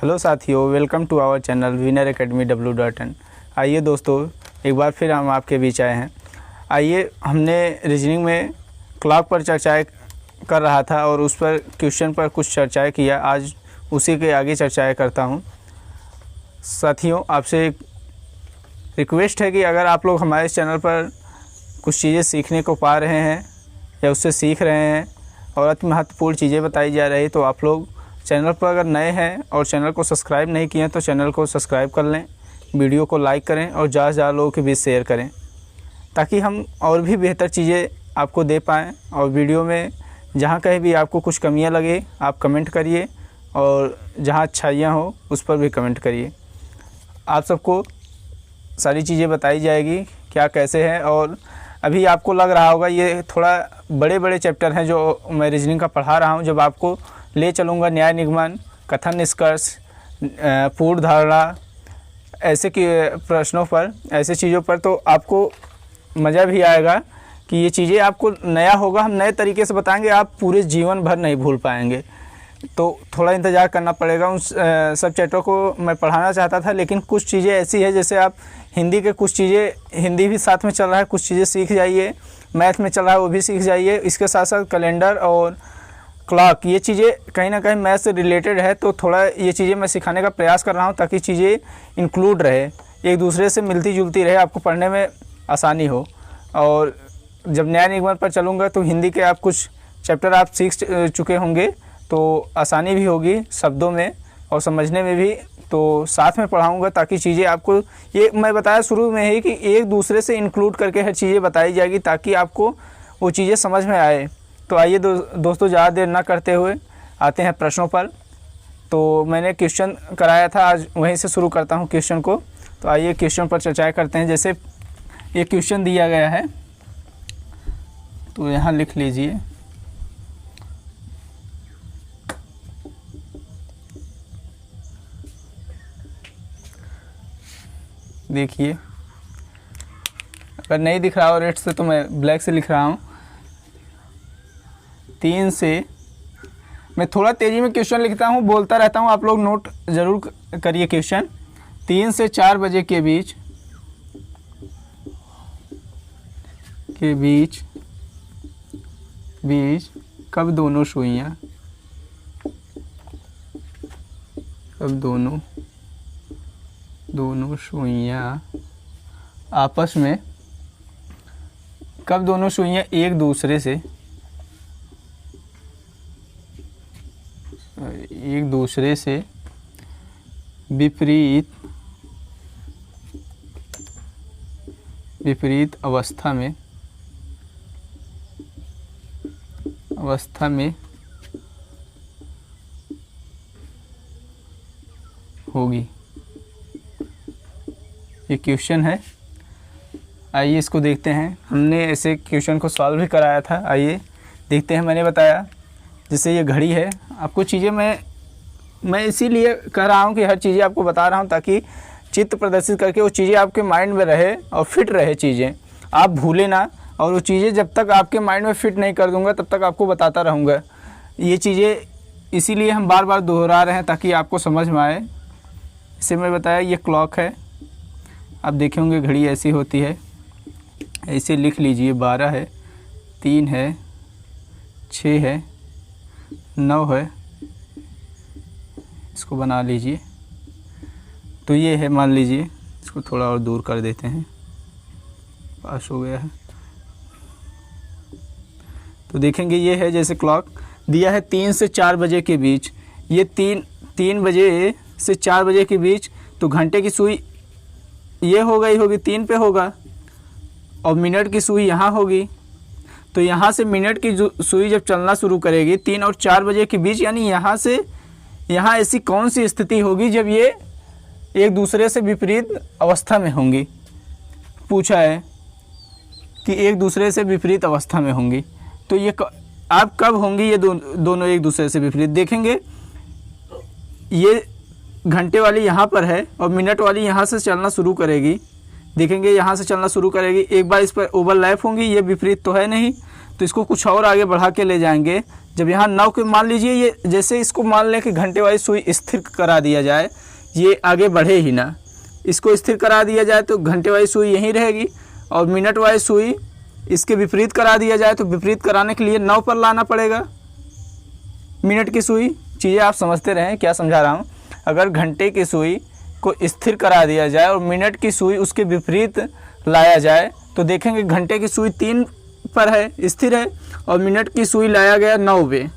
Hello साथियों, welcome to our channel winner academy w.in। आइए दोस्तों, एक बार फिर हम आपके बीच आए हैं। आइए, हमने रीजनिंग में क्लॉक पर चर्चाएं कर रहा था और उस पर क्वेश्चन पर कुछ चर्चाएं किया। आज उसी के आगे चर्चाएं करता हूं। साथियों, आपसे एक रिक्वेस्ट है कि अगर आप लोग हमारे इस चैनल पर कुछ चीज़ें सीखने को पा रहे हैं या उससे सीख रहे हैं और अति महत्वपूर्ण चीज़ें बताई जा रही, तो आप लोग चैनल पर अगर नए हैं और चैनल को सब्सक्राइब नहीं किए हैं तो चैनल को सब्सक्राइब कर लें, वीडियो को लाइक करें और ज़्यादा से ज़्यादा लोगों के बीच शेयर करें, ताकि हम और भी बेहतर चीज़ें आपको दे पाएँ। और वीडियो में जहाँ कहीं भी आपको कुछ कमियां लगे आप कमेंट करिए और जहाँ अच्छाइयाँ हो उस पर भी कमेंट करिए। आप सबको सारी चीज़ें बताई जाएगी क्या कैसे है। और अभी आपको लग रहा होगा ये थोड़ा बड़े बड़े चैप्टर हैं जो मैं रीजनिंग का पढ़ा रहा हूँ। जब आपको ले चलूँगा न्याय निगमन, कथन निष्कर्ष, पूर्ण धारणा, ऐसे के प्रश्नों पर, ऐसे चीज़ों पर, तो आपको मज़ा भी आएगा कि ये चीज़ें आपको नया होगा। हम नए तरीके से बताएंगे, आप पूरे जीवन भर नहीं भूल पाएंगे। तो थोड़ा इंतज़ार करना पड़ेगा। उन सब चैप्टरों को मैं पढ़ाना चाहता था, लेकिन कुछ चीज़ें ऐसी है, जैसे आप हिंदी के कुछ चीज़ें, हिंदी भी साथ में चल रहा है, कुछ चीज़ें सीख जाइए। मैथ में चल रहा है वो भी सीख जाइए। इसके साथ साथ कैलेंडर और क्लॉक, ये चीज़ें कहीं ना कहीं मैथ से रिलेटेड है, तो थोड़ा ये चीज़ें मैं सिखाने का प्रयास कर रहा हूँ ताकि चीज़ें इंक्लूड रहे, एक दूसरे से मिलती जुलती रहे, आपको पढ़ने में आसानी हो। और जब न्याय निगमन पर चलूँगा तो हिंदी के आप कुछ चैप्टर आप सीख चुके होंगे, तो आसानी भी होगी शब्दों में और समझने में भी। तो साथ में पढ़ाऊँगा ताकि चीज़ें आपको, ये मैं बताया शुरू में ही कि एक दूसरे से इंक्लूड करके हर चीज़ें बताई जाएगी ताकि आपको वो चीज़ें समझ में आए। तो आइए दोस्तों, ज़्यादा देर ना करते हुए आते हैं प्रश्नों पर। तो मैंने क्वेश्चन कराया था, आज वहीं से शुरू करता हूं क्वेश्चन को। तो आइए क्वेश्चन पर चर्चा करते हैं। जैसे ये क्वेश्चन दिया गया है, तो यहाँ लिख लीजिए। देखिए, अगर नहीं दिख रहा हो रेड से तो मैं ब्लैक से लिख रहा हूँ। 3 से, मैं थोड़ा तेज़ी में क्वेश्चन लिखता हूँ, बोलता रहता हूँ, आप लोग नोट ज़रूर करिए क्वेश्चन। 3 से 4 बजे के बीच कब दोनों सुइयाँ आपस में, कब दोनों सुइयाँ एक दूसरे से विपरीत अवस्था में होगी। ये क्वेश्चन है। आइए इसको देखते हैं। हमने ऐसे क्वेश्चन को सॉल्व भी कराया था। आइए देखते हैं। मैंने बताया जैसे ये घड़ी है, आपको चीज़ें मैं इसीलिए कह रहा हूँ कि हर चीज़ें आपको बता रहा हूँ ताकि चित्र प्रदर्शित करके वो चीज़ें आपके माइंड में रहे और फिट रहे, चीज़ें आप भूलें ना। और वो चीज़ें जब तक आपके माइंड में फिट नहीं कर दूंगा तब तक आपको बताता रहूँगा। ये चीज़ें इसीलिए हम बार बार दोहरा रहे हैं ताकि आपको समझ में आए। इसे मैं बताया, ये क्लॉक है। आप देखे होंगे घड़ी ऐसी होती है, ऐसे लिख लीजिए। 12 है, 3 है, 6 है, 9 है, इसको बना लीजिए। तो ये है, मान लीजिए, इसको थोड़ा और दूर कर देते हैं, पास हो गया है। तो देखेंगे ये है, जैसे क्लॉक दिया है 3 से 4 बजे के बीच। ये 3 बजे से 4 बजे के बीच, तो घंटे की सुई ये होगी 3 पे होगा, और मिनट की सुई यहाँ होगी। तो यहाँ से मिनट की सुई जब चलना शुरू करेगी 3 और 4 बजे के बीच, यानी यहाँ से यहाँ ऐसी कौन सी स्थिति होगी जब ये एक दूसरे से विपरीत अवस्था में होंगी। पूछा है कि एक दूसरे से विपरीत अवस्था में होंगी, तो ये आप कब होंगी ये दोनों एक दूसरे से विपरीत। देखेंगे ये घंटे वाली यहाँ पर है और मिनट वाली यहाँ से चलना शुरू करेगी। देखेंगे यहाँ से चलना शुरू करेगी, एक बार इस पर ओवरलैप होंगी, ये विपरीत तो है नहीं, तो इसको कुछ और आगे बढ़ा के ले जाएंगे। जब यहाँ 9 के मान लीजिए, ये जैसे इसको मान लें कि घंटे वाली सुई स्थिर करा दिया जाए, ये आगे बढ़े ही ना, इसको स्थिर करा दिया जाए तो घंटे वाली सुई यहीं रहेगी, और मिनट वाली सुई इसके विपरीत करा दिया जाए तो विपरीत कराने के लिए 9 पर लाना पड़ेगा मिनट की सुई। चीज़ें आप समझते रहें क्या समझा रहा हूँ। अगर घंटे की सुई को स्थिर करा दिया जाए और मिनट की सुई उसके विपरीत लाया जाए तो देखेंगे घंटे की सुई 3 पर है, स्थिर है, और मिनट की सुई लाया गया 9 पे,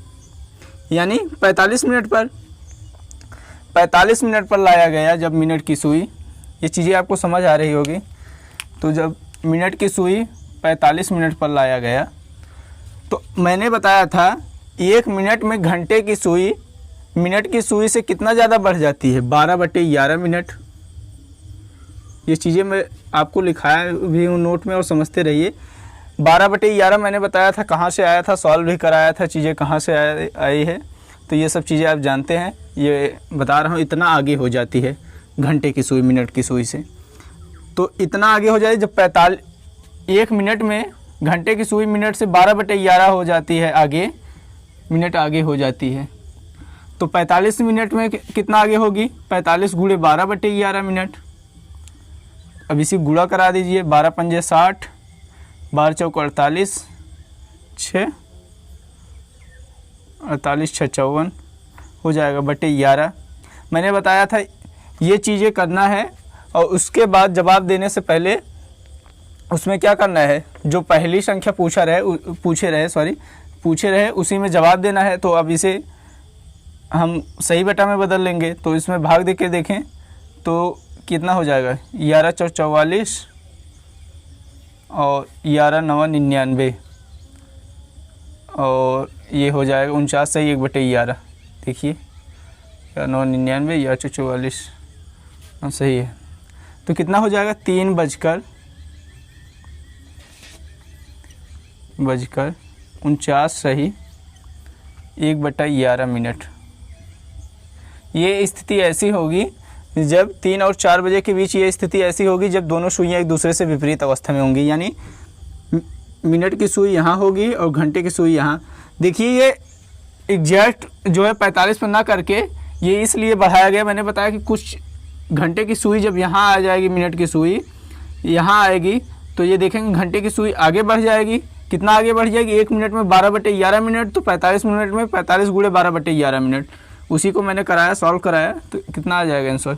यानी 45 मिनट पर। 45 मिनट पर लाया गया जब मिनट की सुई, ये चीज़ें आपको समझ आ रही होगी। तो जब मिनट की सुई 45 मिनट पर लाया गया, तो मैंने बताया था 1 मिनट में घंटे की सुई मिनट की सुई से कितना ज़्यादा बढ़ जाती है, 12/11 मिनट। ये चीज़ें मैं आपको लिखाया भी हूँ नोट में, और समझते रहिए। 12/11 मैंने बताया था कहाँ से आया था, सॉल्व भी कराया था, चीज़ें कहाँ से आई है, तो ये सब चीज़ें आप जानते हैं। ये बता रहा हूँ, इतना आगे हो जाती है घंटे की सुई मिनट की सुई से। तो इतना आगे हो जाए जब 1 मिनट में घंटे की सुई मिनट से 12/11 हो जाती है, आगे मिनट आगे हो जाती है। तो 45 मिनट में कितना आगे होगी, 45 × 12/11 मिनट। अब इसी गुणा करा दीजिए, 12 पंजे 60, 12 चौक 48, 6 48 6 54 हो जाएगा /11। मैंने बताया था ये चीज़ें करना है, और उसके बाद जवाब देने से पहले उसमें क्या करना है, जो पहली संख्या पूछे रहे उसी में जवाब देना है। तो अब इसे हम सही बटा में बदल लेंगे, तो इसमें भाग दे के देखें तो कितना हो जाएगा, 11 चौक 44 और 11 9 99, और ये हो जाएगा 49 सही 1/11। देखिए 9 99 11 चौक 44 सही है। तो कितना हो जाएगा, 3:49 सही 1/11 मिनट। ये स्थिति ऐसी होगी जब 3 और 4 बजे के बीच, ये स्थिति ऐसी होगी जब दोनों सुइयाँ एक दूसरे से विपरीत अवस्था में होंगी, यानी मिनट की सुई यहाँ होगी और घंटे की सुई यहाँ। देखिए ये एग्जैक्ट जो है 45 पर ना करके ये इसलिए बढ़ाया गया, मैंने बताया कि कुछ घंटे की सुई जब यहाँ आ जाएगी, मिनट की सुई यहाँ आएगी, तो ये देखेंगे घंटे की सुई आगे बढ़ जाएगी। कितना आगे बढ़ जाएगी, 1 मिनट में 12/11 मिनट, तो 45 मिनट में 45 × 12/11 मिनट। उसी को मैंने कराया, सॉल्व कराया, तो कितना आ जाएगा आंसर,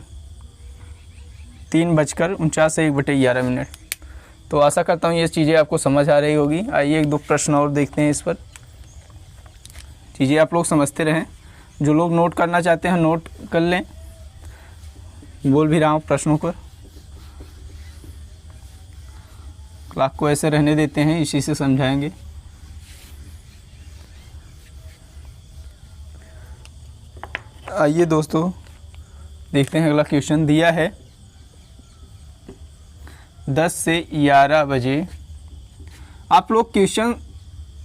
3:49 से 1/11 मिनट। तो आशा करता हूँ ये चीज़ें आपको समझ आ रही होगी। आइए 1-2 प्रश्न और देखते हैं इस पर। चीज़ें आप लोग समझते रहें, जो लोग नोट करना चाहते हैं नोट कर लें। बोल भी रहा हूँ प्रश्नों पर, क्लास को ऐसे रहने देते हैं, इसी से समझाएंगे। आइए दोस्तों देखते हैं अगला क्वेश्चन दिया है 10 से 11 बजे। आप लोग क्वेश्चन,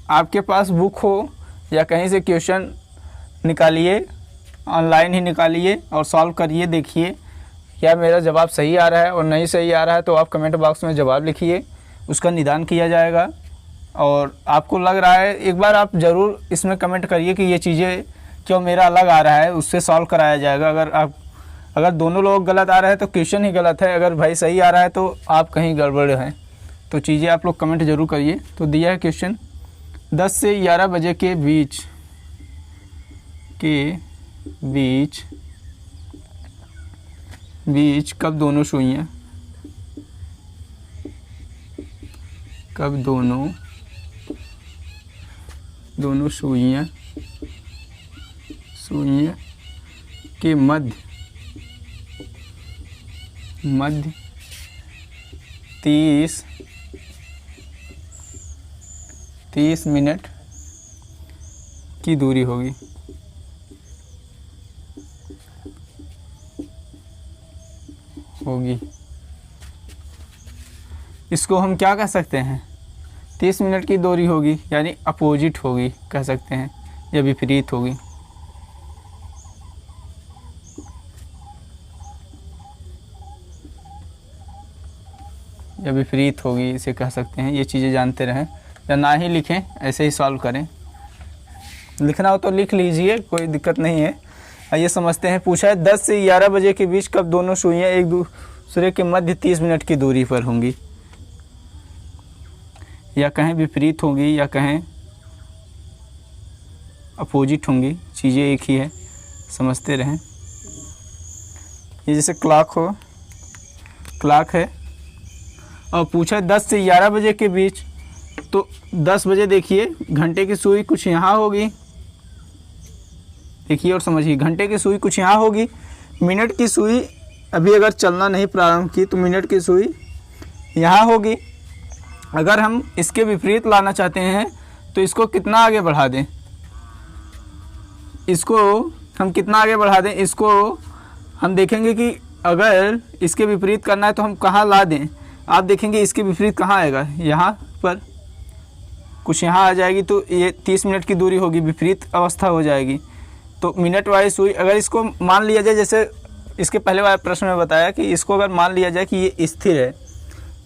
आपके पास बुक हो या कहीं से क्वेश्चन निकालिए, ऑनलाइन ही निकालिए और सॉल्व करिए। देखिए क्या मेरा जवाब सही आ रहा है, और नहीं सही आ रहा है तो आप कमेंट बॉक्स में जवाब लिखिए, उसका निदान किया जाएगा। और आपको लग रहा है, एक बार आप ज़रूर इसमें कमेंट करिए कि ये चीज़ें क्यों मेरा अलग आ रहा है, उससे सॉल्व कराया जाएगा। अगर दोनों लोग गलत आ रहे हैं तो क्वेश्चन ही गलत है, अगर भाई सही आ रहा है तो आप कहीं गड़बड़ हैं। तो चीज़ें आप लोग कमेंट ज़रूर करिए। तो दिया है क्वेश्चन 10 से 11 बजे के बीच कब दोनों सुइयाँ के मध्य 30 मिनट की दूरी होगी। इसको हम क्या कह सकते हैं, 30 मिनट की दूरी होगी, यानी अपोजिट होगी कह सकते हैं, या विपरीत होगी। इसे कह सकते हैं। ये चीज़ें जानते रहें या ना ही लिखें, ऐसे ही सॉल्व करें। लिखना हो तो लिख लीजिए, कोई दिक्कत नहीं है। आइए समझते हैं। पूछा है 10 से 11 बजे के बीच कब दोनों सुइयां एक दूसरे के मध्य 30 मिनट की दूरी पर होंगी, या कहें विपरीत होंगी, या कहें अपोजिट होंगी, चीज़ें एक ही है, समझते रहें। ये जैसे क्लॉक हो, क्लॉक है और पूछा है 10 से 11 बजे के बीच, तो 10 बजे देखिए घंटे की सुई कुछ यहाँ होगी, देखिए और समझिए, घंटे की सुई कुछ यहाँ होगी, मिनट की सुई अभी अगर चलना नहीं प्रारंभ की तो मिनट की सुई यहाँ होगी। अगर हम इसके विपरीत लाना चाहते हैं तो इसको कितना आगे बढ़ा दें, इसको हम कितना आगे बढ़ा दें, इसको हम देखेंगे कि अगर इसके विपरीत करना है तो हम कहाँ ला दें। आप देखेंगे इसके विपरीत कहाँ आएगा, यहाँ पर कुछ यहाँ आ जाएगी, तो ये 30 मिनट की दूरी होगी, विपरीत अवस्था हो जाएगी। तो मिनट वाली सुई अगर इसको मान लिया जाए, जैसे इसके पहले वाले प्रश्न में बताया कि इसको अगर मान लिया जाए कि ये स्थिर है,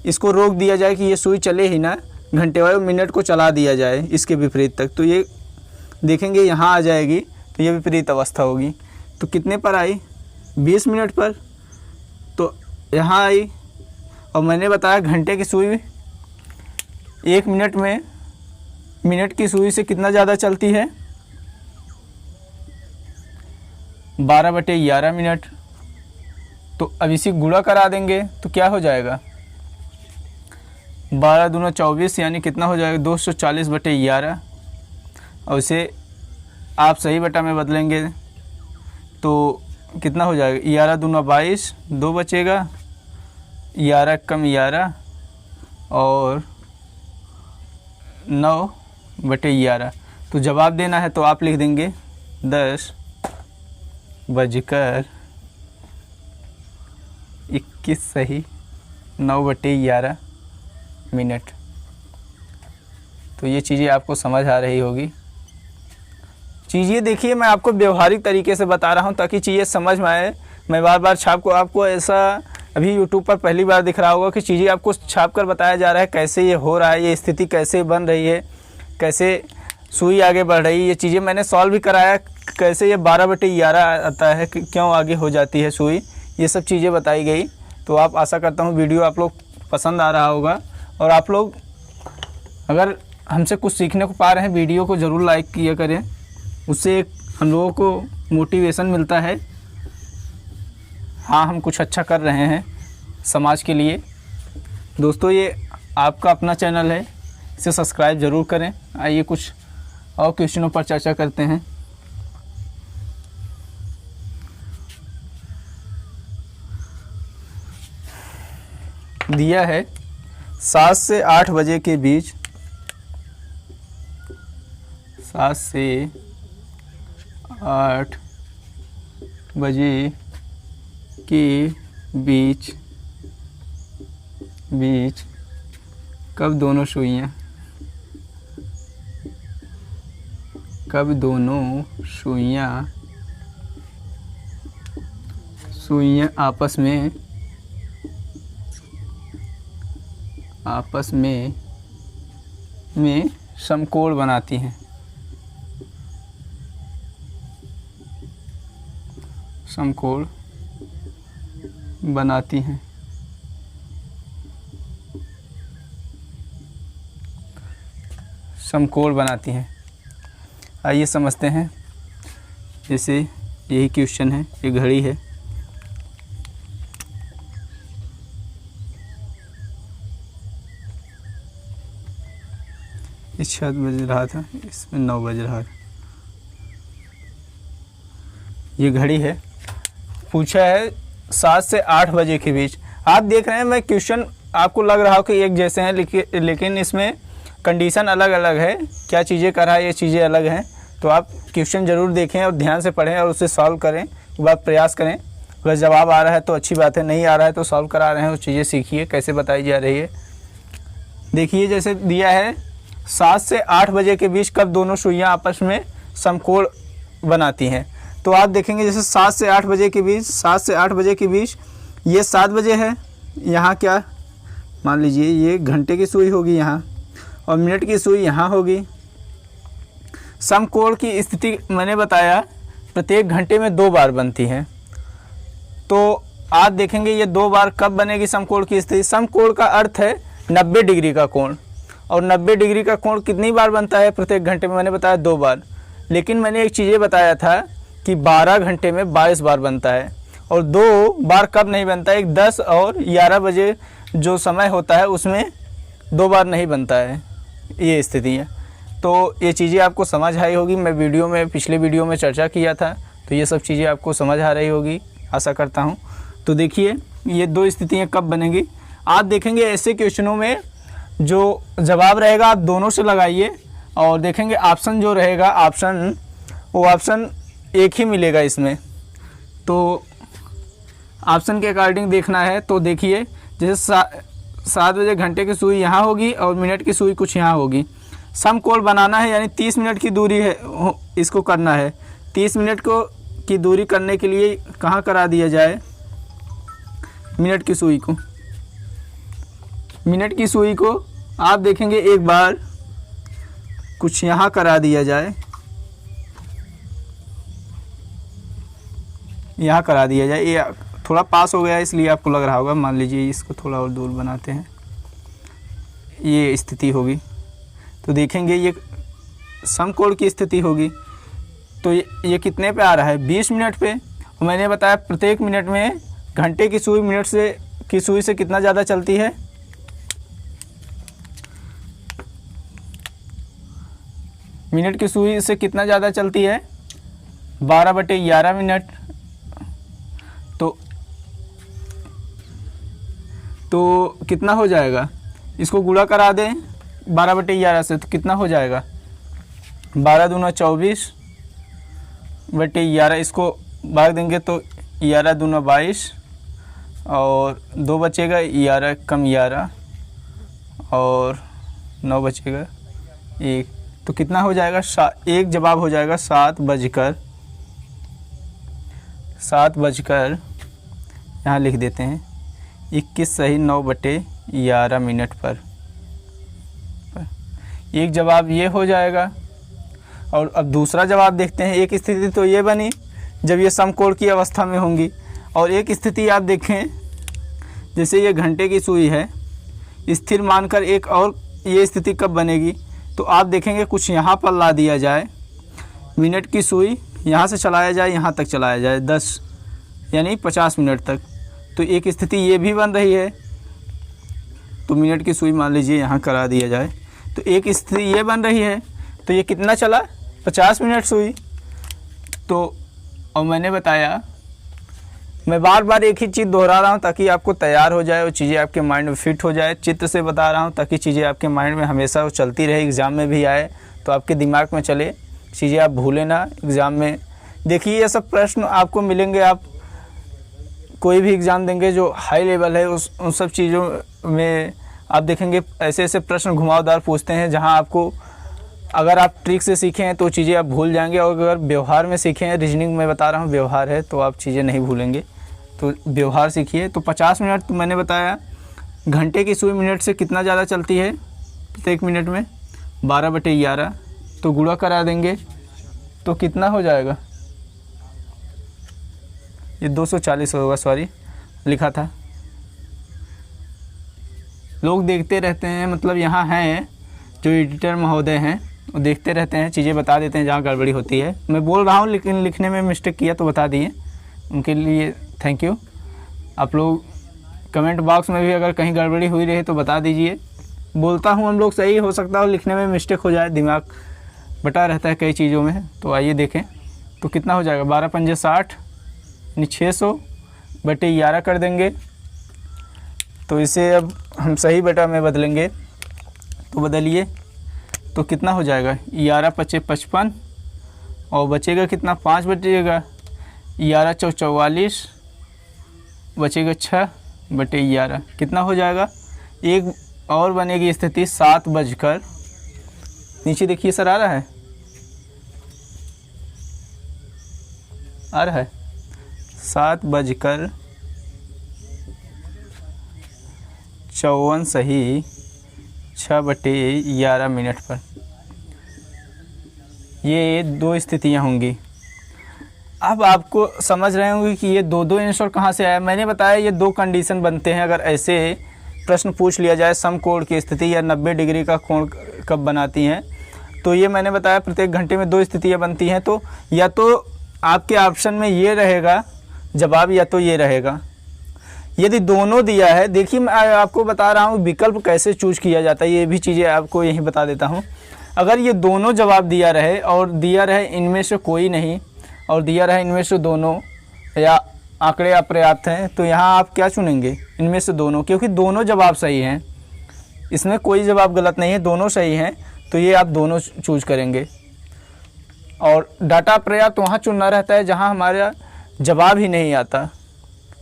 इसको रोक दिया जाए कि ये सुई चले ही ना, घंटे वाले मिनट को चला दिया जाए इसके विपरीत तक, तो ये देखेंगे यहाँ आ जाएगी, तो ये विपरीत अवस्था होगी। तो कितने पर आई, 20 मिनट पर, तो यहाँ आई। और मैंने बताया घंटे की सुई 1 मिनट में मिनट की सुई से कितना ज़्यादा चलती है, 12/11 मिनट। तो अब इसी गुणा करा देंगे तो क्या हो जाएगा, 12 दूना 24, यानी कितना हो जाएगा 240/11। और इसे आप सही बटा में बदलेंगे तो कितना हो जाएगा, 11 दूना 22, 2 बचेगा, 11 कम 11 और 9/11। तो जवाब देना है तो आप लिख देंगे 10:21 सही, 9/11 मिनट। तो ये चीज़ें आपको समझ आ रही होगी। चीज़ें देखिए, मैं आपको व्यवहारिक तरीके से बता रहा हूँ ताकि चीज़ें समझ में आए। मैं बार बार छाप को आपको ऐसा अभी यूट्यूब पर पहली बार दिख रहा होगा कि चीज़ें आपको छाप कर बताया जा रहा है, कैसे ये हो रहा है, ये स्थिति कैसे बन रही है, कैसे सुई आगे बढ़ रही है। ये चीज़ें मैंने सॉल्व भी कराया, कैसे ये 12/11 आता है, क्यों आगे हो जाती है सुई, ये सब चीज़ें बताई गई। तो आप आशा करता हूँ वीडियो आप लोग पसंद आ रहा होगा, और आप लोग अगर हमसे कुछ सीखने को पा रहे हैं, वीडियो को ज़रूर लाइक किया करें, उससे हम लोगों को मोटिवेशन मिलता है। हाँ, हम कुछ अच्छा कर रहे हैं समाज के लिए। दोस्तों, ये आपका अपना चैनल है, इसे सब्सक्राइब ज़रूर करें। आइए कुछ और क्वेश्चनों पर चर्चा करते हैं। दिया है 7 से 8 बजे के बीच, 7 से 8 बजे के बीच कब दोनों सुइयां आपस में समकोण बनाती हैं, समकोण बनाती हैं। समकोण बनाती हैं। आइए समझते हैं। जैसे यही क्वेश्चन है, ये घड़ी है, इस 7 बज रहा था, इसमें 9 बज रहा था। ये घड़ी है, पूछा है 7 से 8 बजे के बीच। आप देख रहे हैं, मैं क्वेश्चन आपको लग रहा हो कि एक जैसे हैं, लेकिन इसमें कंडीशन अलग अलग है। क्या चीज़ें कर रहा है, ये चीज़ें अलग हैं। तो आप क्वेश्चन ज़रूर देखें और ध्यान से पढ़ें और उसे सॉल्व करें, एक बार प्रयास करें। अगर जवाब आ रहा है तो अच्छी बात है, नहीं आ रहा है तो सॉल्व करा रहे हैं, वो चीज़ें सीखिए कैसे बताई जा रही है। देखिए, जैसे दिया है 7 से 8 बजे के बीच कब दोनों सुइयां आपस में समकोण बनाती हैं। तो आप देखेंगे जैसे 7 से 8 बजे के बीच, 7 से 8 बजे के बीच ये 7 बजे है। यहाँ क्या मान लीजिए, ये घंटे की सुई होगी यहाँ, और मिनट की सुई यहाँ होगी। समकोण की स्थिति मैंने बताया प्रत्येक घंटे में 2 बार बनती है। तो आज देखेंगे ये 2 बार कब बनेगी समकोण की स्थिति। समकोण का अर्थ है 90 डिग्री का कोण, और 90 डिग्री का कोण कितनी बार बनता है प्रत्येक घंटे में, मैंने बताया 2 बार। लेकिन मैंने एक चीज़ बताया था कि 12 घंटे में 22 बार बनता है, और 2 बार कब नहीं बनता है, एक 10 और 11 बजे जो समय होता है उसमें 2 बार नहीं बनता है, ये स्थिति है। तो ये चीज़ें आपको समझ आई होगी। मैं पिछले वीडियो में चर्चा किया था, तो ये सब चीज़ें आपको समझ आ रही होगी, आशा करता हूँ। तो देखिए ये 2 स्थितियाँ कब बनेंगी। आज देखेंगे ऐसे क्वेश्चनों में जो जवाब रहेगा आप दोनों से लगाइए, और देखेंगे ऑप्शन जो रहेगा वो ऑप्शन एक ही मिलेगा इसमें। तो ऑप्शन के अकॉर्डिंग देखना है। तो देखिए जैसे 7 बजे घंटे की सुई यहाँ होगी और मिनट की सुई कुछ यहाँ होगी। समकोण बनाना है, यानी 30 मिनट की दूरी है, इसको करना है। 30 मिनट की दूरी करने के लिए कहाँ करा दिया जाए, मिनट की सुई को। मिनट की सुई को आप देखेंगे एक बार कुछ यहाँ करा दिया जाए, यहाँ करा दिया जाए। ये थोड़ा पास हो गया इसलिए आपको लग रहा होगा, मान लीजिए इसको थोड़ा और दूर बनाते हैं, ये स्थिति होगी। तो देखेंगे ये समकोण की स्थिति होगी। तो ये कितने पे आ रहा है, 20 मिनट पे। मैंने बताया प्रत्येक मिनट में घंटे की सुई की सुई से कितना ज़्यादा चलती है, मिनट की सुई से कितना ज़्यादा चलती है, 12/11 मिनट। तो कितना हो जाएगा, इसको गुणा करा दें 12/11 से, तो कितना हो जाएगा, 12 दूना 24/11। इसको भाग देंगे तो 11 दूना 22, और 2 बचेगा, 11 कम 11, और 9 बचेगा 1। तो कितना हो जाएगा, एक जवाब हो जाएगा 7 बजकर यहाँ लिख देते हैं 21 सही 9/11 मिनट पर। एक जवाब ये हो जाएगा। और अब दूसरा जवाब देखते हैं। एक स्थिति तो ये बनी जब ये समकोण की अवस्था में होंगी, और एक स्थिति आप देखें जैसे ये घंटे की सुई है, स्थिर मानकर एक और ये स्थिति कब बनेगी। तो आप देखेंगे कुछ यहाँ पर ला दिया जाए, मिनट की सुई यहाँ से चलाया जाए, यहाँ तक चलाया जाए 10 यानी 50 मिनट तक। तो एक स्थिति ये भी बन रही है। तो मिनट की सुई मान लीजिए यहाँ करा दिया जाए, तो एक स्थिति ये बन रही है। तो ये कितना चला, 50 मिनट सुई। तो और मैंने बताया, मैं बार बार एक ही चीज़ दोहरा रहा हूँ ताकि आपको तैयार हो जाए और चीज़ें आपके माइंड में फिट हो जाए। चित्र से बता रहा हूँ ताकि चीज़ें आपके माइंड में हमेशा वो चलती रहे, एग्ज़ाम में भी आए तो आपके दिमाग में चले, चीज़ें आप भूलें ना एग्ज़ाम में। देखिए ये सब प्रश्न आपको मिलेंगे, आप कोई भी एग्ज़ाम देंगे जो हाई लेवल है उन सब चीज़ों में आप देखेंगे ऐसे ऐसे प्रश्न घुमावदार पूछते हैं, जहाँ आपको अगर आप ट्रिक से सीखे हैं तो चीज़ें आप भूल जाएंगे, और अगर व्यवहार में सीखे हैं, रीजनिंग में बता रहा हूँ व्यवहार है, तो आप चीज़ें नहीं भूलेंगे। तो व्यवहार सीखिए। तो 50 मिनट तो मैंने बताया, घंटे की सुई मिनट से कितना ज़्यादा चलती है प्रत्येक मिनट में, 12/11। तो गुणा करा देंगे तो कितना हो जाएगा, ये 240 होगा, सॉरी लिखा था। लोग देखते रहते हैं, मतलब यहाँ हैं जो एडिटर महोदय हैं, वो देखते रहते हैं, चीज़ें बता देते हैं जहाँ गड़बड़ी होती है। मैं बोल रहा हूँ लेकिन लिखने में मिस्टेक किया तो बता दिए, उनके लिए थैंक यू। आप लोग कमेंट बॉक्स में भी अगर कहीं गड़बड़ी हुई रही तो बता दीजिए। बोलता हूँ हम लोग सही हो सकता हो, लिखने में मिस्टेक हो जाए, दिमाग बटा रहता है कई चीज़ों में। तो आइए देखें तो कितना हो जाएगा, 12 पंजे 60 यानी 600/11 कर देंगे। तो इसे अब हम सही बटा में बदलेंगे, तो बदलिए तो कितना हो जाएगा, 11 पचे 55, और बचेगा कितना, 5 बचेगा, 11 चौ 44, बचेगा 6/11। कितना हो जाएगा, एक और बनेगी स्थिति 7 बजकर, नीचे देखिए सर आ रहा है, 7 बजकर 54 सही 6/11 पर। ये 2 स्थितियाँ होंगी। अब आपको समझ रहे होंगे कि ये 2 आंसर कहाँ से आया। मैंने बताया ये 2 कंडीशन बनते हैं। अगर ऐसे प्रश्न पूछ लिया जाए समकोण की स्थिति या 90 डिग्री का कोण कब बनाती हैं, तो ये मैंने बताया प्रत्येक घंटे में 2 स्थितियाँ बनती हैं। तो या तो आपके ऑप्शन में ये रहेगा जवाब, या तो ये रहेगा। यदि दोनों दिया है, देखिए मैं आपको बता रहा हूँ विकल्प कैसे चूज किया जाता है, ये भी चीज़ें आपको यहीं बता देता हूँ। अगर ये दोनों जवाब दिया रहे और दिया रहे इनमें से कोई नहीं और दिया रहे इनमें से दोनों, या आंकड़े अपर्याप्त हैं, तो यहाँ आप क्या चुनेंगे? इनमें से दोनों, क्योंकि दोनों जवाब सही हैं, इसमें कोई जवाब गलत नहीं है, दोनों सही हैं, तो ये आप दोनों चूज करेंगे। और डाटा अपर्याप्त वहाँ चुनना रहता है जहाँ हमारा जवाब ही नहीं आता,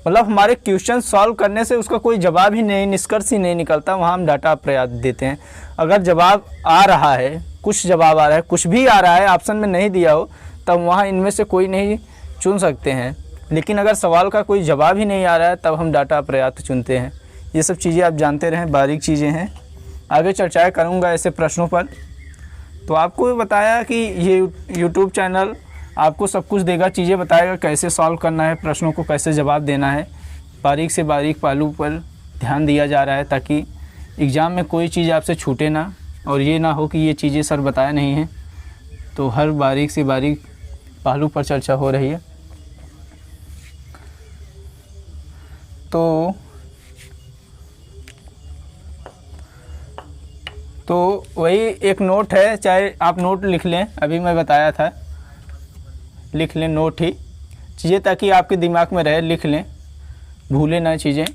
मतलब हमारे क्वेश्चन सॉल्व करने से उसका कोई जवाब ही नहीं, निष्कर्ष ही नहीं निकलता, वहाँ हम डाटा अपर्याप्त देते हैं। अगर जवाब आ रहा है, कुछ जवाब आ रहा है, कुछ भी आ रहा है, ऑप्शन में नहीं दिया हो, तब वहाँ इनमें से कोई नहीं चुन सकते हैं। लेकिन अगर सवाल का कोई जवाब ही नहीं आ रहा है, तब हम डाटा अपर्याप्त चुनते हैं। ये सब चीज़ें आप जानते रहें, बारीक चीज़ें हैं। आगे चर्चाएँ करूँगा ऐसे प्रश्नों पर। तो आपको बताया कि ये यूट्यूब चैनल आपको सब कुछ देगा, चीज़ें बताएगा कैसे सॉल्व करना है, प्रश्नों को कैसे जवाब देना है। बारीक से बारीक पहलू पर ध्यान दिया जा रहा है ताकि एग्ज़ाम में कोई चीज़ आपसे छूटे ना, और ये ना हो कि ये चीज़ें सर बताया नहीं है। तो हर बारीक से बारीक पहलू पर चर्चा हो रही है। तो वही एक नोट है, चाहे आप नोट लिख लें, अभी मैं बताया था लिख लें नोट ही चीज़ें, ताकि आपके दिमाग में रहे, लिख लें, भूलें ना चीज़ें।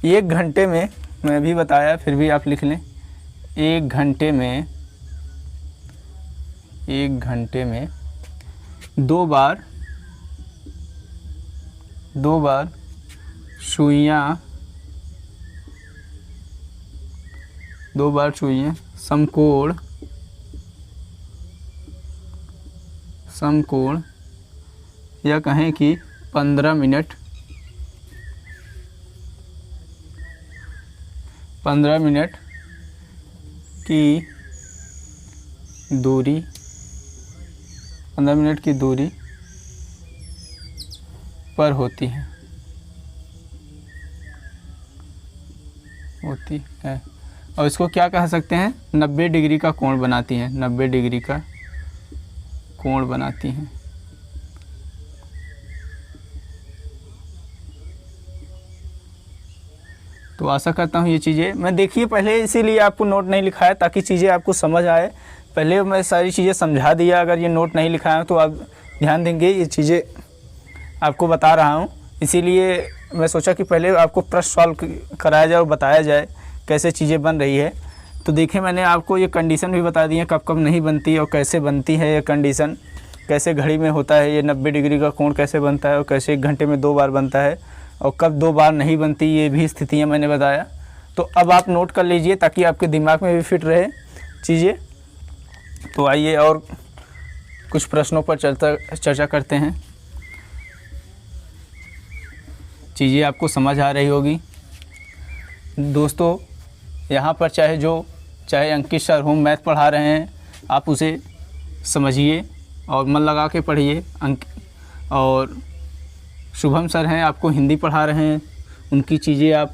1 घंटे में, मैं भी बताया फिर भी आप लिख लें, 1 घंटे में 2 बार सुइयाँ समकोण या कहें कि 15 मिनट की दूरी, 15 मिनट की दूरी पर होती है और इसको क्या कह सकते हैं? 90 डिग्री का कोण बनाती हैं, 90 डिग्री का कोण बनाती हैं। तो आशा करता हूँ ये चीज़ें मैं देखिए पहले इसीलिए आपको नोट नहीं लिखाया ताकि चीज़ें आपको समझ आए। पहले मैं सारी चीज़ें समझा दिया, अगर ये नोट नहीं लिखाया तो आप ध्यान देंगे, ये चीज़ें आपको बता रहा हूँ। इसीलिए मैं सोचा कि पहले आपको प्रश्न सॉल्व कराया जाए और बताया जाए कैसे चीज़ें बन रही है। तो देखिए मैंने आपको ये कंडीशन भी बता दी है कब कब नहीं बनती और कैसे बनती है ये कंडीशन, कैसे घड़ी में होता है ये 90 डिग्री का कोण कैसे बनता है और कैसे 1 घंटे में 2 बार बनता है और कब 2 बार नहीं बनती, ये भी स्थितियाँ मैंने बताया। तो अब आप नोट कर लीजिए ताकि आपके दिमाग में भी फिट रहे चीज़ें। तो आइए और कुछ प्रश्नों पर चर्चा करते हैं। चीज़ें आपको समझ आ रही होगी दोस्तों। यहाँ पर चाहे अंकित सर हों मैथ पढ़ा रहे हैं, आप उसे समझिए और मन लगा के पढ़िए। और शुभम सर हैं आपको हिंदी पढ़ा रहे हैं, उनकी चीज़ें आप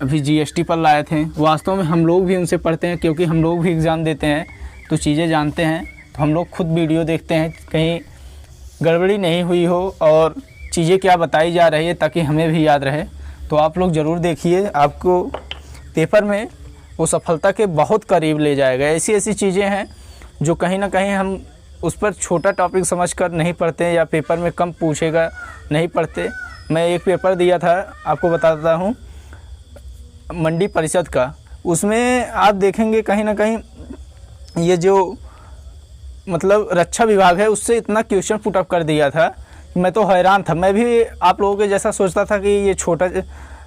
अभी जीएसटी पर लाए थे। वास्तव में हम लोग भी उनसे पढ़ते हैं क्योंकि हम लोग भी एग्ज़ाम देते हैं तो चीज़ें जानते हैं। तो हम लोग खुद वीडियो देखते हैं कहीं गड़बड़ी नहीं हुई हो और चीज़ें क्या बताई जा रही है ताकि हमें भी याद रहे। तो आप लोग ज़रूर देखिए, आपको पेपर में वो सफलता के बहुत करीब ले जाएगा। ऐसी ऐसी चीज़ें हैं जो कहीं ना कहीं हम उस पर छोटा टॉपिक समझकर नहीं पढ़ते या पेपर में कम पूछेगा नहीं पढ़ते। मैं एक पेपर दिया था आपको बताता हूँ मंडी परिषद का, उसमें आप देखेंगे कहीं ना कहीं ये जो मतलब रक्षा विभाग है उससे इतना क्वेश्चन पुट अप कर दिया था, मैं तो हैरान था। मैं भी आप लोगों के जैसा सोचता था कि ये छोटा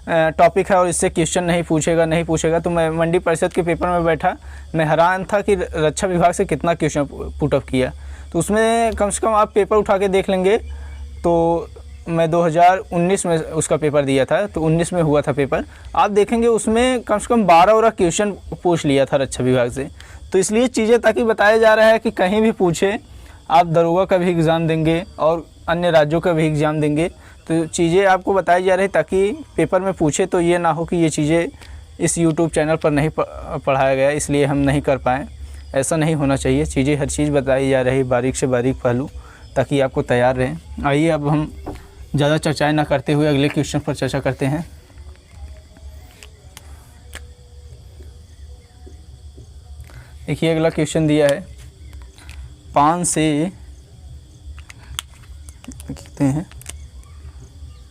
टॉपिक है और इससे क्वेश्चन नहीं पूछेगा। तो मैं मंडी परिषद के पेपर में बैठा, मैं हैरान था कि रक्षा विभाग से कितना क्वेश्चन पुट अप किया। तो उसमें कम से कम आप पेपर उठा के देख लेंगे तो मैं 2019 में उसका पेपर दिया था, तो 19 में हुआ था पेपर। आप देखेंगे उसमें कम से कम 12 क्वेश्चन पूछ लिया था रक्षा विभाग से। तो इसलिए चीज़ें ताकि बताया जा रहा है कि कहीं भी पूछे, आप दरोगा का भी एग्ज़ाम देंगे और अन्य राज्यों का भी एग्ज़ाम देंगे, तो चीज़ें आपको बताई जा रही ताकि पेपर में पूछे तो ये ना हो कि ये चीज़ें इस यूट्यूब चैनल पर नहीं पढ़ाया गया इसलिए हम नहीं कर पाएँ। ऐसा नहीं होना चाहिए। चीज़ें हर चीज़ बताई जा रही बारीक से बारीक पहलू, ताकि आपको तैयार रहें। आइए अब हम ज़्यादा चर्चाएं ना करते हुए अगले क्वेश्चन पर चर्चा करते हैं। देखिए अगला क्वेश्चन दिया है 5 से कहते हैं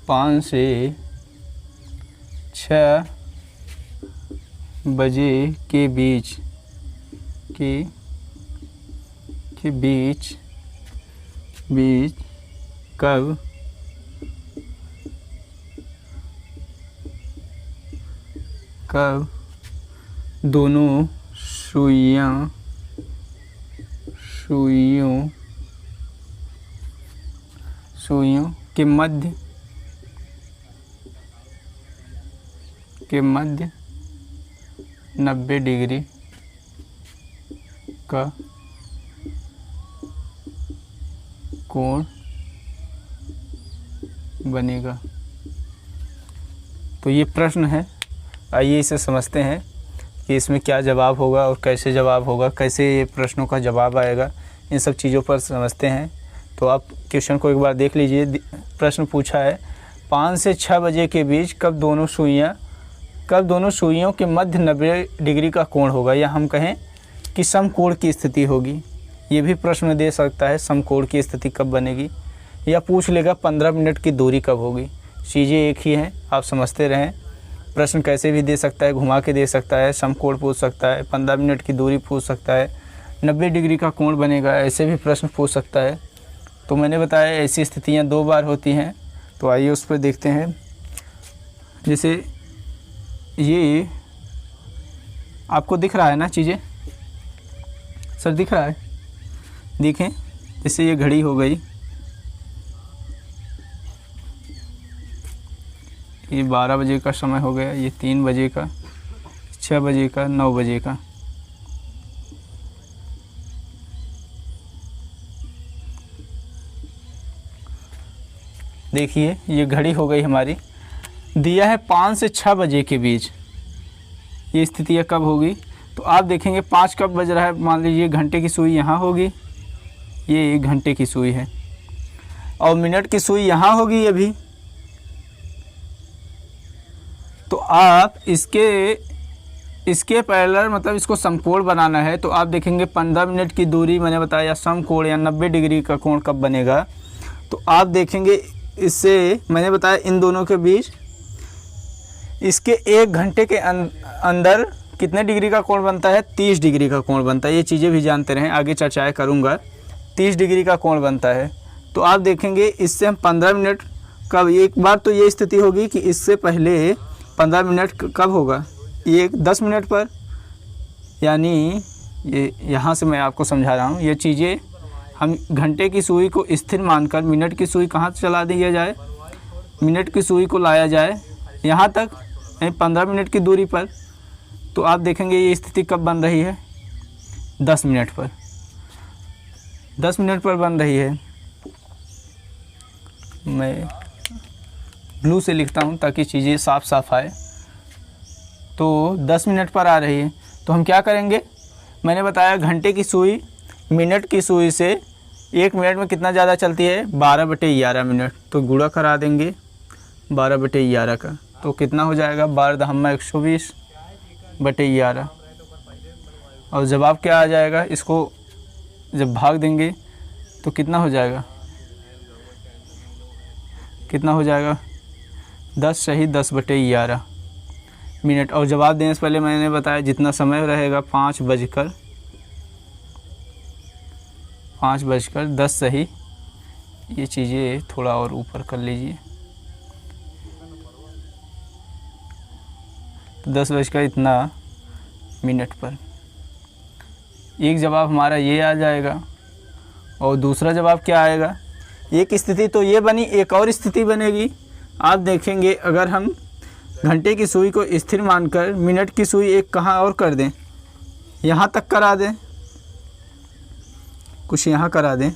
5 से 6 बजे के बीच कब दोनों सुइयों के मध्य 90 डिग्री का कोण बनेगा। तो ये प्रश्न है, आइए इसे समझते हैं कि इसमें क्या जवाब होगा और कैसे जवाब होगा, कैसे ये प्रश्नों का जवाब आएगा, इन सब चीज़ों पर समझते हैं। तो आप क्वेश्चन को एक बार देख लीजिए। प्रश्न पूछा है 5 से 6 बजे के बीच कब दोनों सुइयों के मध्य 90 डिग्री का कोण होगा, या हम कहें कि समकोण की स्थिति होगी। ये भी प्रश्न दे सकता है, समकोण की स्थिति कब बनेगी, या पूछ लेगा 15 मिनट की दूरी कब होगी। चीज़ें एक ही हैं, आप समझते रहें। प्रश्न कैसे भी दे सकता है, घुमा के दे सकता है, समकोण पूछ सकता है, 15 मिनट की दूरी पूछ सकता है, 90 डिग्री का कोण बनेगा, ऐसे भी प्रश्न पूछ सकता है। तो मैंने बताया ऐसी स्थितियाँ 2 बार होती हैं। तो आइए उस पर देखते हैं। जैसे ये आपको दिख रहा है ना चीज़ें, सर दिख रहा है? देखें, जैसे ये घड़ी हो गई, ये 12 बजे का समय हो गया, ये 3 बजे का, 6 बजे का, 9 बजे का। देखिए ये घड़ी हो गई हमारी, दिया है 5 से 6 बजे के बीच। ये स्थितियाँ कब होगी? तो आप देखेंगे 5 कब बज रहा है, मान लीजिए घंटे की सुई यहाँ होगी, ये 1 घंटे की सुई है, और मिनट की सुई यहाँ होगी अभी। तो आप इसके पैरेलल, मतलब इसको समकोण बनाना है, तो आप देखेंगे 15 मिनट की दूरी मैंने बताया समकोण या 90 डिग्री का कोण कब बनेगा। तो आप देखेंगे इससे मैंने बताया इन दोनों के बीच, इसके 1 घंटे के अंदर कितने डिग्री का कोण बनता है? 30 डिग्री का कोण बनता है। ये चीज़ें भी जानते रहें, आगे चर्चाएँ करूँगा। 30 डिग्री का कोण बनता है। तो आप देखेंगे इससे हम 15 मिनट कब, एक बार तो ये स्थिति होगी कि इससे पहले 15 मिनट कब होगा? ये 10 मिनट पर, यानी ये यहाँ से मैं आपको समझा रहा हूँ। ये चीज़ें हम घंटे की सुई को स्थिर मानकर मिनट की सुई कहाँ चला दिया जाए, मिनट की सुई को लाया जाए यहाँ तक, 15 मिनट की दूरी पर। तो आप देखेंगे ये स्थिति कब बन रही है? 10 मिनट पर, 10 मिनट पर बन रही है। मैं ब्लू से लिखता हूँ ताकि चीज़ें साफ साफ आए। तो 10 मिनट पर आ रही है। तो हम क्या करेंगे, मैंने बताया घंटे की सुई मिनट की सुई से 1 मिनट में कितना ज़्यादा चलती है? 12/11 मिनट। तो गुणा करा देंगे 12/11 का, तो कितना हो जाएगा? 12×120/11। और जवाब क्या आ जाएगा? इसको जब भाग देंगे तो कितना हो जाएगा? कितना हो जाएगा? 10 सही 10/11 मिनट। और जवाब देने से पहले मैंने बताया जितना समय रहेगा 5:10 सही। ये चीज़ें थोड़ा और ऊपर कर लीजिए। तो 10 बजकर इतना मिनट पर एक जवाब हमारा ये आ जाएगा। और दूसरा जवाब क्या आएगा एक स्थिति तो ये बनी, एक और स्थिति बनेगी। आप देखेंगे अगर हम घंटे की सुई को स्थिर मानकर मिनट की सुई एक कहाँ और कर दें, यहाँ तक करा दें, कुछ यहाँ करा दें,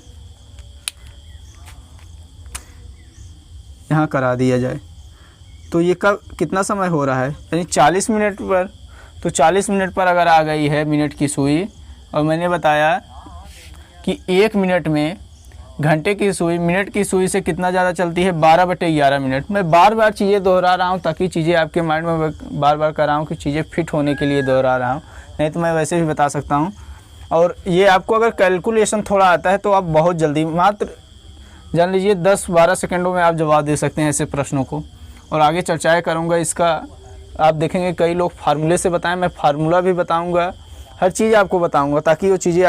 यहाँ करा दिया जाए, तो ये कब कितना समय हो रहा है, यानी 40 मिनट पर। तो 40 मिनट पर अगर आ गई है मिनट की सुई, और मैंने बताया कि 1 मिनट में घंटे की सुई मिनट की सुई से कितना ज़्यादा चलती है, 12/11 मिनट। मैं बार बार चीज़ें दोहरा रहा हूँ ताकि चीज़ें आपके माइंड में बार बार कर रहा हूँ कि चीज़ें फिट होने के लिए दोहरा रहा हूँ, नहीं तो मैं वैसे भी बता सकता हूँ। और ये आपको अगर कैलकुलेशन थोड़ा आता है तो आप बहुत जल्दी, मात्र जान लीजिए 10-12 सेकंडों में आप जवाब दे सकते हैं ऐसे प्रश्नों को। और आगे चर्चाएँ करूँगा इसका, आप देखेंगे कई लोग फार्मूले से बताएं, मैं फार्मूला भी बताऊँगा, हर चीज़ आपको बताऊँगा ताकि वो चीज़ें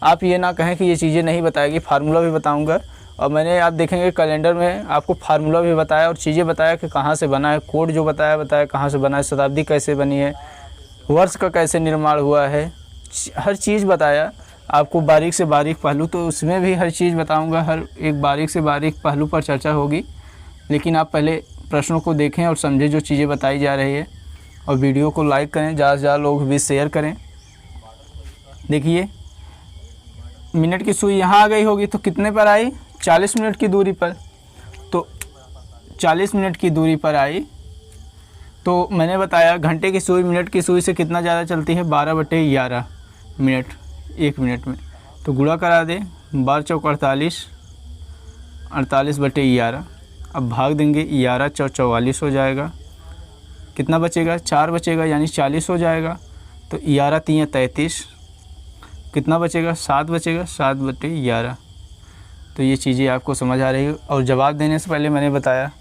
आप ये ना कहें कि ये चीज़ें नहीं बताएगी, फार्मूला भी बताऊँगा। और मैंने आप देखेंगे कैलेंडर में आपको फार्मूला भी बताया और चीज़ें बताया कि कहाँ से बना है, कोड जो बताया कहाँ से बना है, शताब्दी कैसे बनी है, वर्ष का कैसे निर्माण हुआ है, हर चीज़ बताया आपको, बारीक से बारीक पहलू, तो उसमें भी हर चीज़ बताऊंगा, हर एक बारीक से बारीक पहलू पर चर्चा होगी। लेकिन आप पहले प्रश्नों को देखें और समझें जो चीज़ें बताई जा रही है, और वीडियो को लाइक करें, ज़्यादा से ज़्यादा लोग भी शेयर करें। देखिए मिनट की सुई यहाँ आ गई होगी तो कितने पर आई, 40 मिनट की दूरी पर। तो 40 मिनट की दूरी पर आई, तो मैंने बताया घंटे की सुई मिनट की सुई से कितना ज़्यादा चलती है, 12/11 मिनट 1 मिनट में। तो गुणा करा दे, 12 चौक 48, 48/11। अब भाग देंगे, 11 चौक 44 हो जाएगा, कितना बचेगा, 4 बचेगा, यानी 40 हो जाएगा। तो 11 3 33, कितना बचेगा, 7 बचेगा, 7/11। तो ये चीज़ें आपको समझ आ रही है। और जवाब देने से पहले मैंने बताया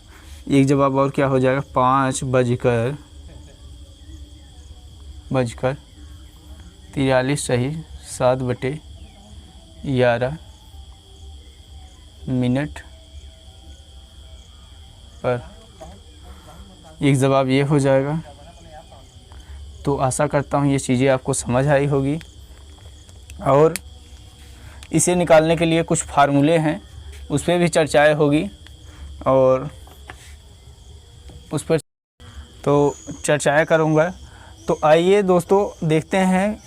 एक जवाब और क्या हो जाएगा, 5:43 सही, 7/11 मिनट पर एक जवाब ये हो जाएगा। तो आशा करता हूँ ये चीज़ें आपको समझ आई होगी। और इसे निकालने के लिए कुछ फार्मूले हैं, उस पर भी चर्चाएँ होगी और उस पर तो चर्चाएँ करूँगा। तो आइए दोस्तों देखते हैं,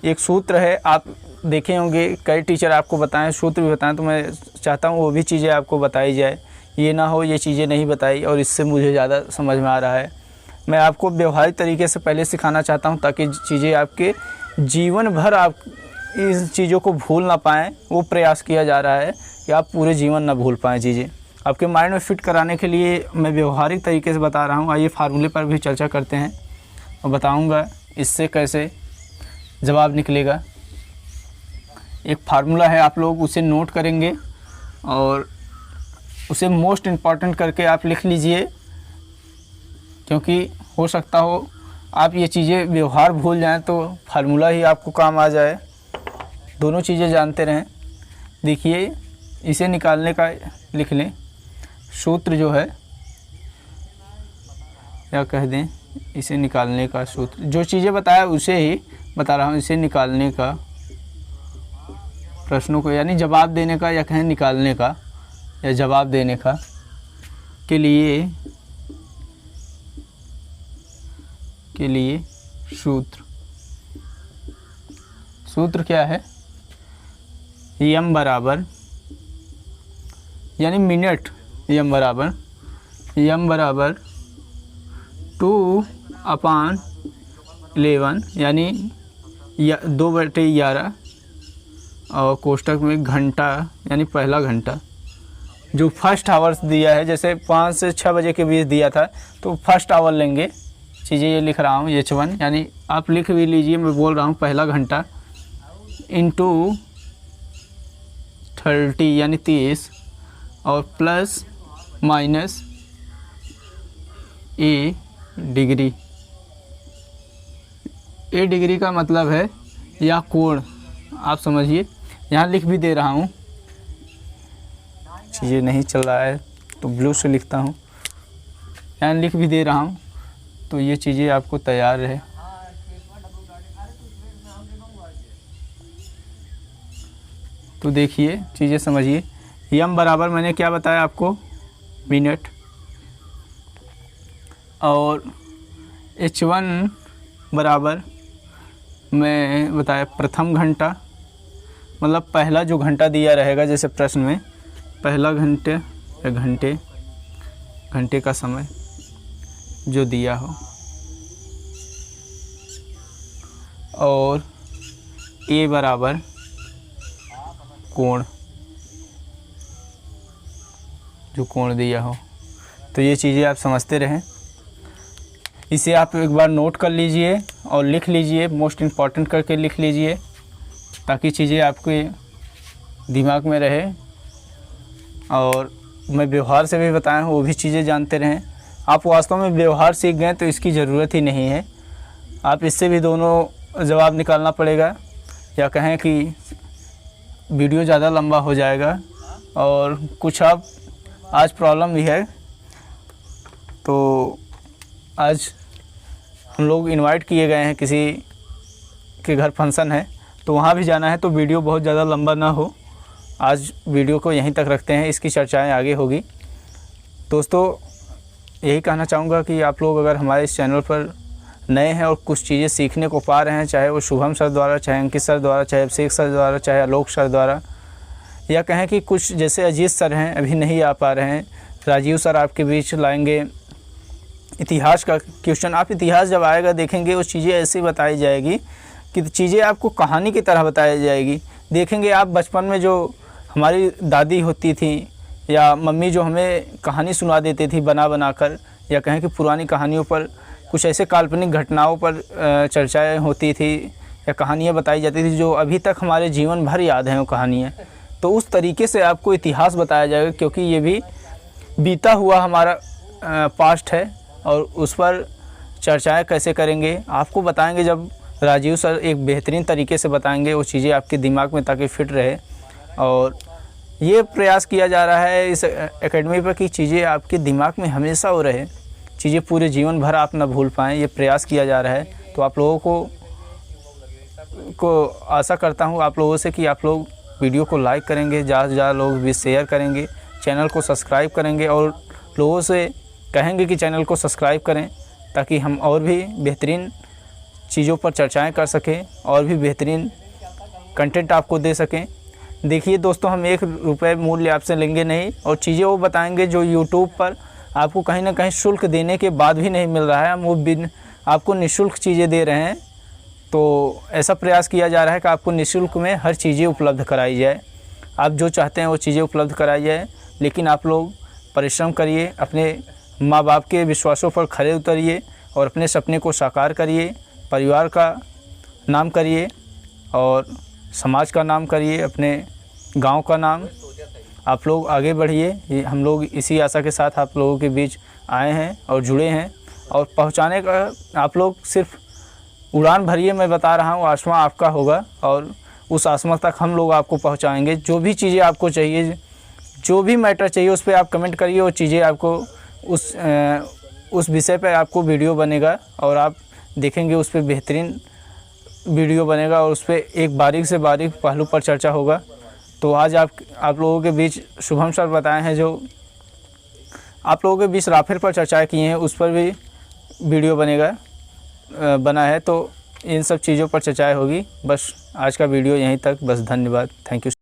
एक सूत्र है, आप देखे होंगे कई टीचर आपको बताएं, सूत्र भी बताएं, तो मैं चाहता हूँ वो भी चीज़ें आपको बताई जाए, ये ना हो ये चीज़ें नहीं बताई और इससे मुझे ज़्यादा समझ में आ रहा है। मैं आपको व्यवहारिक तरीके से पहले सिखाना चाहता हूँ ताकि चीज़ें आपके जीवन भर आप इस चीज़ों को भूल ना पाएँ, वो प्रयास किया जा रहा है कि आप पूरे जीवन ना भूल पाएँ। चीज़ें आपके माइंड में फिट कराने के लिए मैं व्यवहारिक तरीके से बता रहा हूँ। आइए फार्मूले पर भी चर्चा करते हैं और बताऊँगा इससे कैसे जवाब निकलेगा। एक फार्मूला है, आप लोग उसे नोट करेंगे और उसे मोस्ट इम्पॉर्टेंट करके आप लिख लीजिए, क्योंकि हो सकता हो आप ये चीज़ें व्यवहार भूल जाएं तो फार्मूला ही आपको काम आ जाए, दोनों चीज़ें जानते रहें। देखिए इसे निकालने का लिख लें, सूत्र जो है या कह दें इसे निकालने का सूत्र, जो चीज़ें बताया उसे ही बता रहा हूँ। इसे निकालने का, प्रश्नों को यानी जवाब देने का या कहें निकालने का या जवाब देने का के लिए सूत्र क्या है, m बराबर यानी मिनट, m बराबर 2/11 यानी 2/11 और कोष्टक में घंटा यानी पहला घंटा, जो फर्स्ट आवर्स दिया है, जैसे 5 से 6 बजे के बीच दिया था तो फर्स्ट आवर लेंगे। चीज़ें ये लिख रहा हूँ H1, यानी आप लिख भी लीजिए, मैं बोल रहा हूँ पहला घंटा, इंटू 30 यानी 30 और प्लस माइनस ए डिग्री। ए डिग्री का मतलब है या कोण, आप समझिए, यहाँ लिख भी दे रहा हूँ, चीज़ें नहीं चल रहा है तो ब्लू से लिखता हूँ, यहाँ लिख भी दे रहा हूँ, तो ये चीज़ें आपको तैयार रहे। तो देखिए चीज़ें समझिए, यम बराबर मैंने क्या बताया आपको, मिनट, और H1 बराबर मैं बताया प्रथम घंटा, मतलब पहला जो घंटा दिया रहेगा, जैसे प्रश्न में पहला घंटे या घंटे का समय जो दिया हो, और ए बराबर कोण, जो कोण दिया हो। तो ये चीज़ें आप समझते रहें, इसे आप एक बार नोट कर लीजिए और लिख लीजिए, मोस्ट इम्पॉर्टेंट करके लिख लीजिए, ताकि चीज़ें आपके दिमाग में रहे। और मैं व्यवहार से भी बताया हूँ, वो भी चीज़ें जानते रहें। आप वास्तव में व्यवहार सीख गए तो इसकी ज़रूरत ही नहीं है, आप इससे भी दोनों जवाब निकालना पड़ेगा, या कहें कि वीडियो ज़्यादा लंबा हो जाएगा। और कुछ आप आज प्रॉब्लम भी है, तो आज हम लोग इनवाइट किए गए हैं, किसी के घर फंक्शन है, तो वहाँ भी जाना है, तो वीडियो बहुत ज़्यादा लंबा ना हो। आज वीडियो को यहीं तक रखते हैं, इसकी चर्चाएं आगे होगी। दोस्तों, यही कहना चाहूँगा कि आप लोग अगर हमारे इस चैनल पर नए हैं और कुछ चीज़ें सीखने को पा रहे हैं, चाहे वो शुभम सर द्वारा, चाहे अंकित सर द्वारा, चाहे अभिषेक सर द्वारा, चाहे आलोक सर द्वारा, या कहें कि कुछ जैसे अजीत सर हैं अभी नहीं आ पा रहे हैं, राजीव सर आपके बीच लाएंगे इतिहास का क्वेश्चन। आप इतिहास जब आएगा देखेंगे, उस चीज़ें ऐसी बताई जाएगी कि चीज़ें आपको कहानी की तरह बताई जाएगी। देखेंगे आप बचपन में जो हमारी दादी होती थी या मम्मी जो हमें कहानी सुना देती थी बना बना कर, या कहें कि पुरानी कहानियों पर कुछ ऐसे काल्पनिक घटनाओं पर चर्चाएं होती थी या कहानियाँ बताई जाती थी जो अभी तक हमारे जीवन भर याद हैं वो कहानियाँ। तो उस तरीके से आपको इतिहास बताया जाएगा, क्योंकि ये भी बीता हुआ हमारा पास्ट है, और उस पर चर्चाएं कैसे करेंगे आपको बताएंगे जब राजीव सर एक बेहतरीन तरीके से बताएंगे वो चीज़ें आपके दिमाग में, ताकि फिट रहे। और ये प्रयास किया जा रहा है इस एकेडमी पर कि चीज़ें आपके दिमाग में हमेशा हो रहे, चीज़ें पूरे जीवन भर आप ना भूल पाएँ, ये प्रयास किया जा रहा है। तो आप लोगों को आशा करता हूँ आप लोगों से कि आप लोग वीडियो को लाइक करेंगे, ज़्यादा से ज़्यादा लोग भी शेयर करेंगे, चैनल को सब्सक्राइब करेंगे, और लोगों से कहेंगे कि चैनल को सब्सक्राइब करें, ताकि हम और भी बेहतरीन चीज़ों पर चर्चाएं कर सकें और भी बेहतरीन कंटेंट आपको दे सकें। देखिए दोस्तों, हम 1 रुपये मूल्य आपसे लेंगे नहीं, और चीज़ें वो बताएंगे जो यूट्यूब पर आपको कहीं ना कहीं शुल्क देने के बाद भी नहीं मिल रहा है। हम वो आपको निःशुल्क चीज़ें दे रहे हैं, तो ऐसा प्रयास किया जा रहा है कि आपको निःशुल्क में हर चीज़ें उपलब्ध कराई जाए। आप जो चाहते हैं वो चीज़ें उपलब्ध कराई जाए, लेकिन आप लोग परिश्रम करिए, अपने माँ बाप के विश्वासों पर खरे उतरिए और अपने सपने को साकार करिए, परिवार का नाम करिए और समाज का नाम करिए, अपने गांव का नाम। आप लोग आगे बढ़िए। हम लोग इसी आशा के साथ आप लोगों के बीच आए हैं और जुड़े हैं, और पहुंचाने का आप लोग सिर्फ उड़ान भरिए। मैं बता रहा हूँ, आसमां आपका होगा और उस आसमां तक हम लोग आपको पहुँचाएँगे। जो भी चीज़ें आपको चाहिए, जो भी मैटर चाहिए, उस पर आप कमेंट करिए, वो चीज़ें आपको उस विषय पे आपको वीडियो बनेगा और आप देखेंगे उस पर बेहतरीन वीडियो बनेगा, और उस पर एक बारीक से बारीक पहलू पर चर्चा होगा। तो आज आप लोगों के बीच शुभम सर बताए हैं, जो आप लोगों के बीच राफेल पर चर्चा किए हैं, उस पर भी वीडियो बना है। तो इन सब चीज़ों पर चर्चाएं होगी। बस आज का वीडियो यहीं तक, बस धन्यवाद, थैंक यू।